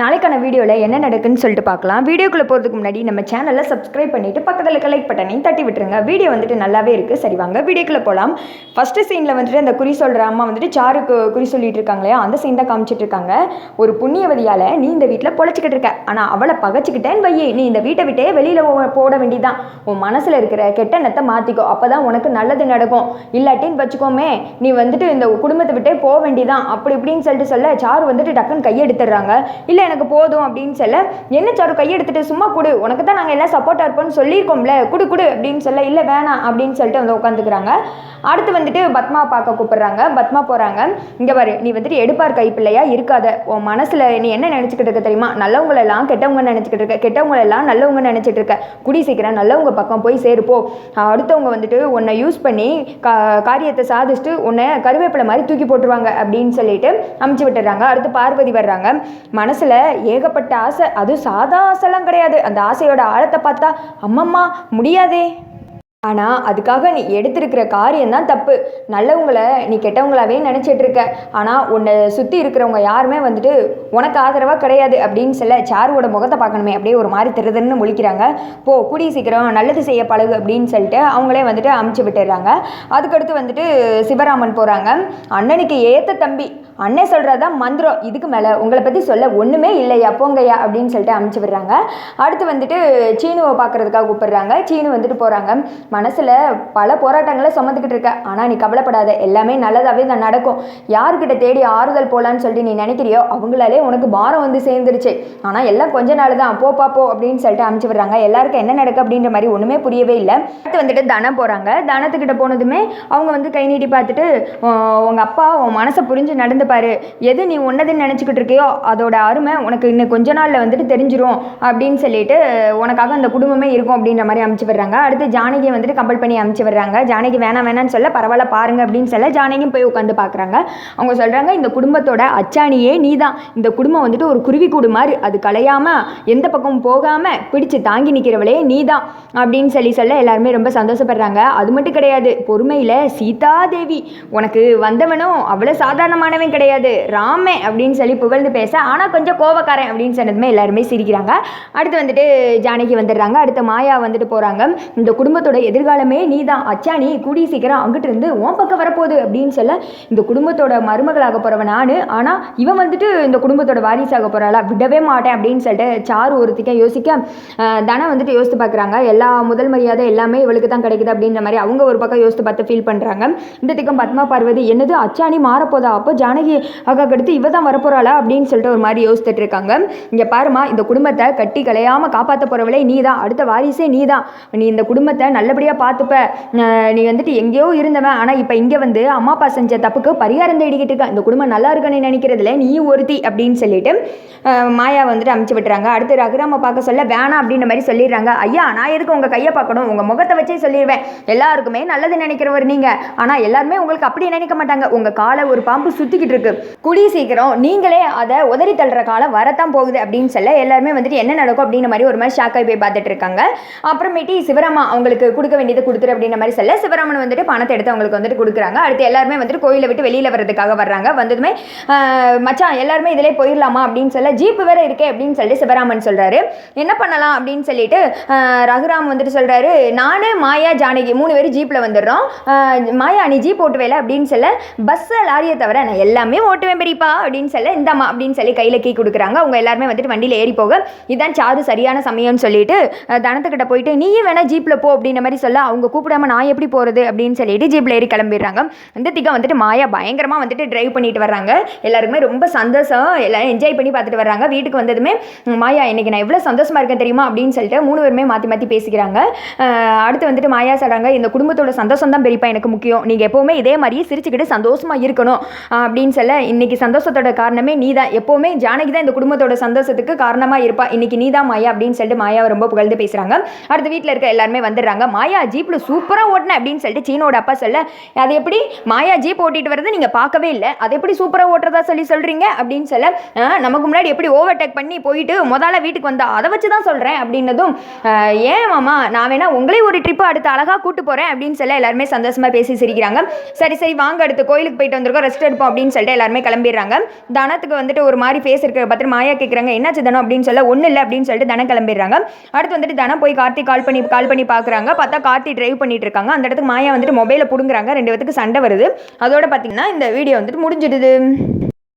நாளைக்கான வீடியோவில் என்ன நடக்குன்னு சொல்லிட்டு பார்க்கலாம். வீடியோக்குள்ளே போகிறதுக்கு முன்னாடி நம்ம சேனலை சப்ஸ்கிரைப் பண்ணிவிட்டு பக்கத்தில் இருக்க லைக் பட்டனையும் தட்டி விட்டுருங்க. வீடியோ வந்துட்டு நல்லாவே இருக்குது. சரி வாங்க வீடியோக்குள்ளே போகலாம். ஃபஸ்ட்டு சீனில் வந்துட்டு அந்த குறி சொல்கிற அம்மா வந்துட்டு சாருக்கு குறி சொல்லிட்டு இருக்காங்க இல்லையா, அந்த சீன் தான் காமிச்சிட்டு இருக்காங்க. ஒரு புண்ணியவதியால் நீ இந்த வீட்டில் பொழைச்சிக்கிட்டு இருக்க, ஆனால் அவளை பகச்சிக்கிட்டேன்னு வையே, நீ இந்த வீட்டை விட்டே வெளியில் போட வேண்டியதான். உன் மனசில் இருக்கிற கெட்ட எண்ணத்தை மாற்றிக்கோ, அப்போ தான் உனக்கு நல்லது நடக்கும். இல்லாட்டின்னு வச்சுக்கோமே, நீ வந்துட்டு இந்த குடும்பத்தை விட்டே போக வேண்டியதான் அப்படி இப்படின்னு சொல்ல சாரு வந்துட்டு டக்குன்னு கையெடுத்துடுறாங்க. இல்லை எனக்கு போதும் அப்படின்னு சொல்ல, என்ன சாரு கையெடுத்துட்டு சும்மா கொடு, உனக்கு தான் நாங்கள் எல்லாம் சப்போர்ட்டாக இருப்போம்னு சொல்லியிருக்கோம்ல, குடு அப்படின்னு சொல்ல, இல்லை வேணாம் அப்படின்னு சொல்லிட்டு வந்து உட்காந்துக்கிறாங்க. அடுத்து வந்துட்டு பத்மா பார்க்க கூப்பிடுறாங்க. பத்மா போகிறாங்க. இங்கே பாரு, நீ வந்துட்டு எடுப்பார் கைப்பிள்ளையா இருக்காத. உன் மனசில் நீ என்ன நினச்சிக்கிட்டு இருக்க தெரியுமா? நல்லவங்களெல்லாம் கெட்டவங்க நினச்சிக்கிட்டு இருக்க, கெட்டவங்களெல்லாம் நல்லவங்க நினச்சிட்டு இருக்க. குடி சீக்கிரம் நல்லவங்க பக்கம் போய் சேருப்போ. அடுத்தவங்க வந்துட்டு உன்னை யூஸ் பண்ணி காரியத்தை சாதிச்சுட்டு உன்னை கருவேப்பிலை மாதிரி தூக்கி போட்டுருவாங்க அப்படின்னு சொல்லிட்டு அமுச்சு விட்டுறாங்க. அடுத்து பார்வதி வர்றாங்க. மனசில் ஏகப்பட்ட ஆசை, அதுவும் சாதா ஆசைலாம் கிடையாது. அந்த ஆசையோட ஆழத்தை பார்த்தா அம்மம்மா முடியாதே. ஆனால் அதுக்காக நீ எடுத்திருக்கிற காரியம்தான் தப்பு. நல்லவங்களை நீ கெட்டவங்களாவே நினச்சிட்டு இருக்க. ஆனால் உன்னை சுற்றி இருக்கிறவங்க யாருமே வந்துட்டு உனக்கு ஆதரவாக கிடையாது அப்படின்னு சொல்ல, சாருவோட முகத்தை பார்க்கணுமே அப்படியே ஒரு மாதிரி திருதுன்னு முழிக்கிறாங்க. போ கூடிய சீக்கிரம் நல்லது செய்ய பழகு அப்படின்னு சொல்லிட்டு அவங்களே வந்துட்டு அமுச்சு விட்டுடுறாங்க. அதுக்கடுத்து வந்துட்டு சிவராமன் போகிறாங்க. அண்ணனுக்கு ஏற்ற தம்பி, அண்ணன் சொல்கிறதான் மந்திரம், இதுக்கு மேலே உங்களை பற்றி சொல்ல ஒன்றுமே இல்லையா, போங்கய்யா அப்படின்னு சொல்லிட்டு அமுச்சு விடுறாங்க. அடுத்து வந்துட்டு சீனுவை பார்க்குறதுக்காக கூப்பிடுறாங்க. சீனு வந்துட்டு போகிறாங்க. மனசில் பல போராட்டங்களை சுமந்துக்கிட்டு இருக்க, ஆனால் நீ கவலைப்படாத, எல்லாமே நல்லதாகவே தான் நடக்கும். யார்கிட்ட தேடி ஆறுதல் போகலான்னு சொல்லிட்டு நீ நினைக்கிறியோ அவங்களாலே உனக்கு பாரம் வந்து சேர்ந்துருச்சு. ஆனால் எல்லாம் கொஞ்ச நாள் தான், போ அப்படின்னு சொல்லிட்டு அமுச்சு விடுறாங்க. எல்லாருக்கும் என்ன நடக்கு அப்படின்ற மாதிரி ஒன்றுமே புரியவே இல்லை. அடுத்து வந்துட்டு தனம் போகிறாங்க. தனத்துக்கிட்ட போனதுமே அவங்க வந்து கை நீட்டி பார்த்துட்டு, உங்கள் அப்பா உன் மனசை புரிஞ்சு நடந்துப்பாரு, எது நீ ஒன்னதுன்னு நினச்சிக்கிட்டு இருக்கியோ அதோட அருமை உனக்கு இன்னும் கொஞ்ச நாளில் வந்துட்டு தெரிஞ்சிரும் அப்படின்னு சொல்லிட்டு உனக்காக அந்த குடும்பமே இருக்கும் அப்படின்ற மாதிரி அமுச்சு விடுறாங்க. அடுத்து ஜானகி வந்துட்டு கம்பல் பண்ணி அமுச்சு விடுறாங்க. ஜானகி வேணான்னு சொல்ல, பரவாயில்ல பாருங்க அப்படின்னு சொல்ல ஜானகியும் போய் உட்காந்து பார்க்குறாங்க. அவங்க சொல்கிறாங்க, இந்த குடும்பத்தோட அச்சாணியே நீ தான். இந்த குடும்பம் வந்துட்டு ஒரு குருவி கூடு மாதிரி, அது கலையாமல் எந்த பக்கமும் போகாமல் பிடிச்சு தாங்கி நிற்கிறவளே நீ தான் அப்படின்னு சொல்ல எல்லாருமே ரொம்ப சந்தோஷப்படுறாங்க. அது மட்டும் கிடையாது, பொறுமையில் சீதாதேவி உனக்கு வந்தவனும் அவ்வளோ சாதாரணமானவன் கிடையாது, ராமே அப்படின்னு சொல்லி புகழ்ந்து பேச, ஆனால் கொஞ்சம் கோபக்காரன் அப்படின்னு சொன்னதுமே எல்லாருமே சிரிக்கிறாங்க. அடுத்து வந்துட்டு ஜானகி வந்துடுறாங்க. அடுத்து மாயா வந்துட்டு போகிறாங்க. இந்த குடும்பத்தோட எதிர்காலமே நீ தான், அச்சாணி கூடிய சீக்கிரம் அங்கிட்டு இருந்து உன் பக்கம் வரப்போகுது அப்படின்னு சொல்ல, இந்த குடும்பத்தோட மருமகளாக போகிறவன் நான், ஆனால் இவன் வந்துட்டு இந்த குடும்பத்தோட வாரிசாக போகிறாளா, விடவே மாட்டேன் அப்படின்னு சொல்லிட்டு சாரு ஒருத்திக்க யோசிக்க, தனம் வந்துட்டு யோசித்து பார்க்குறாங்க. எல்லா முதல் மரியாதை எல்லாமே இவளுக்கு தான் கிடைக்குது அப்படின்ற மாதிரி அவங்க ஒரு பக்கம் யோசித்து பார்த்து ஃபீல் பண்ணுறாங்க. இந்த திக்கம் பத்மா பார்வதி, என்னது அச்சாணி மாறப்போதா, அப்போ ஜானகி அக்காக்கு அடுத்து இவ தான் வரப்போகிறாளா அப்படின்னு சொல்லிட்டு ஒரு மாதிரி யோசித்துட்டு இருக்காங்க. இங்கே பாருமா, இந்த குடும்பத்தை கட்டி கலையாமல் காப்பாற்ற போகிறவளே நீ தான், அடுத்த வாரிசே நீ தான். நீ இந்த குடும்பத்தை நல்லபடியாக பார்த்துப்ப. நீ வந்துட்டு எங்கேயோ இருந்தவன், ஆனால் இப்போ இங்கே வந்து அம்மா அப்பா செஞ்ச தப்புக்கு பரிகாரம் தேடிக்கிட்டு இருக்க, இந்த குடும்பம் நல்லா இருக்குன்னு நினைக்கிறதுல நீ ஒருத்தி அப்படின்னு சொல்லிட்டு மாயா வந்துட்டு அமுச்சு விட்டுறாங்க. அடுத்து ரகுராம பார்க்க சொல்ல, வேணாம் அப்படின்ற மாதிரி சொல்லிடுறாங்க. ஐயா, நான் எதுக்கு உங்கள் கையை பார்க்கணும், உங்கள் முகத்தை வச்சே சொல்லிடுவேன். எல்லாருக்குமே நல்லது நினைக்கிறவர் நீங்கள், ஆனால் எல்லாருமே உங்களுக்கு அப்படி நினைக்க மாட்டாங்க. உங்கள் காலை ஒரு பாம்பு சுற்றிக்கிட்டு இருக்கு, கூடிய சீக்கிரம் நீங்களே அதை உதறி தள்ளுற காலம் வரத்தான் போகுது அப்படின்னு சொல்ல எல்லாருமே வந்துட்டு என்ன நடக்கும் அப்படின்ற மாதிரி ஒரு மாதிரி ஷாக்காகி போய் பார்த்துட்டு இருக்காங்க. அப்புறமேட்டி சிவராமா அவங்களுக்கு கொடுக்க வேண்டியது கொடுத்துரு அப்படின்ற மாதிரி சொல்ல, சிவராமன் வந்துட்டு பணத்தை எடுத்து அவங்களுக்கு வந்துட்டு கொடுக்குறாங்க. அடுத்து எல்லாருமே வந்துட்டு கோயிலை விட்டு வெளியில் வர்றதுக்காக வர்றாங்க. வந்ததுமே மச்சான் எல்லாருமே இதிலே போயிடலாமா அப்படின்னு சொல்ல, ஜீப்பு வேற இருக்கே அப்படின்னு சொல்லி சிவராமன் சொல்கிறாரு. என்ன பண்ணலாம் அப்படின்னு சொல்லிட்டு ரகுராம் வந்துட்டு சொல்கிறாரு, நான் மாயா ஜானகி 3 பேர் ஜீப்பில் வந்துடுறோம். மாயா நீ ஜீப் ஓட்டுவேல அப்படின்னு சொல்ல, பஸ்ஸை லாரியை தவிர நான் எல்லாமே ஓட்டுவேன் பெரியப்பா அப்படின்னு சொல்ல, இந்தாம்மா அப்படின்னு சொல்லி கையில் கீ கொடுக்குறாங்க. அவங்க எல்லாருமே வந்துட்டு வண்டியில் ஏறி போக, இதான் சாரு சரியான சமயம்னு சொல்லிட்டு தனத்துக்கிட்ட போயிட்டு நீயும் வேணா ஜீப்பில் போ அப்படின்ற மாதிரி சொல்ல, அவங்க கூப்பிடாம நான் எப்படி போகிறது அப்படின்னு சொல்லிட்டு ஜீப்பில் ஏறி கிளம்பிடுறாங்க. இந்த திக்கம் வந்துட்டு மாயா பயங்கரமாக வந்துட்டு டிரைவ் பண்ணிட்டு வர்றாங்க. எல்லாருக்குமே ரொம்ப சந்தோஷம், எல்லாரும் என்ஜாய் பண்ணி பார்த்துட்டு வர்றாங்க. வீட்டுக்கு வந்ததுமே மாயா இன்னைக்கு நான் எவ்வளோ சந்தோஷமாக இருக்கேன் தெரியுமா அப்படின்னு சொல்லிட்டு 3 பேருமே மாற்றி பேசிக்கிறாங்க. அடுத்து வந்துட்டு மாயா சொல்கிறாங்க, இந்த குடும்பத்தோட சந்தோஷம் தான் பெரியப்பா எனக்கு முக்கியம், நீங்கள் எப்போவுமே இதே மாதிரியே சிரிச்சுக்கிட்டு சந்தோஷமாக இருக்கணும் அப்படின்னு சொல்ல, இன்னைக்கு சந்தோஷத்தோட காரணமே நீ தான், எப்போவுமே ஜானகி தான் இந்த குடும்பத்தோட சந்தோஷத்துக்கு காரணமாக இருப்பா, இன்னைக்கு நீ தான் மாயா அப்படின்னு சொல்லிட்டு மாயாவை ரொம்ப புகழ்ந்து பேசுகிறாங்க. அடுத்து வீட்டில் இருக்க எல்லாருமே வந்துடுறாங்க. மாயா ஜீப்பில் சூப்பராக ஓட்டினேன் அப்படின்னு சொல்லிட்டு சீனோட அப்பா சொல்ல, அது எப்படி மாயா ஜீப் ஓட்டிட்டு வரது நீங்கள் பார்க்கவே இல்லை, அதை எப்படி சூப்பராக ஓட்டுறதா சொல்கிறீங்க அப்படின்னு சொல்ல, நமக்கு முன்னாடி எப்படி ஓவர்டேக் பண்ணி போயிட்டு முதல்ல வீட்டுக்கு வந்தா அதை வச்சு தான் சொல்கிறேன் அப்படின்னதும், ஏன் மாமா நான் வேணா உங்களே ஒரு ட்ரிப்பு அடுத்து அழகாக கூட்டு போகிறேன் அப்படின்னு சொல்ல எல்லாருமே சந்தோஷமாக பேசி சிரிக்கிறாங்க. சரி சரி வாங்க அடுத்து கோயிலுக்கு போயிட்டு வந்திருக்கோம், ரெஸ்ட் எடுப்போம் அப்படின்னு சொல்லிட்டு எல்லாருமே கிளம்பிடுறாங்க. தனத்துக்கு வந்துட்டு ஒரு மாதிரி ஃபேஸ் இருக்கிற பார்த்துட்டு மாயா கேட்குறாங்க, என்னாச்சு தனம் அப்படின்னு சொல்ல, ஒன்றும் இல்லை அப்படின்னு சொல்லிட்டு தனம் கிளம்பிடுறாங்க. அடுத்து வந்துட்டு தனம் போய் கார்த்தி கால் பண்ணி பார்க்குறாங்க. பார்த்தா கார்த்தி டிரைவ் பண்ணிட்டு இருக்காங்க. அந்த இடத்துக்கு மாயா வந்துட்டு மொபைலை பிடுங்குறாங்க. 2 பேத்துக்கு சண்டை வருது. அதோட பார்த்தீங்கன்னா இந்த வீடியோ வந்துட்டு முடிஞ்சிடுது.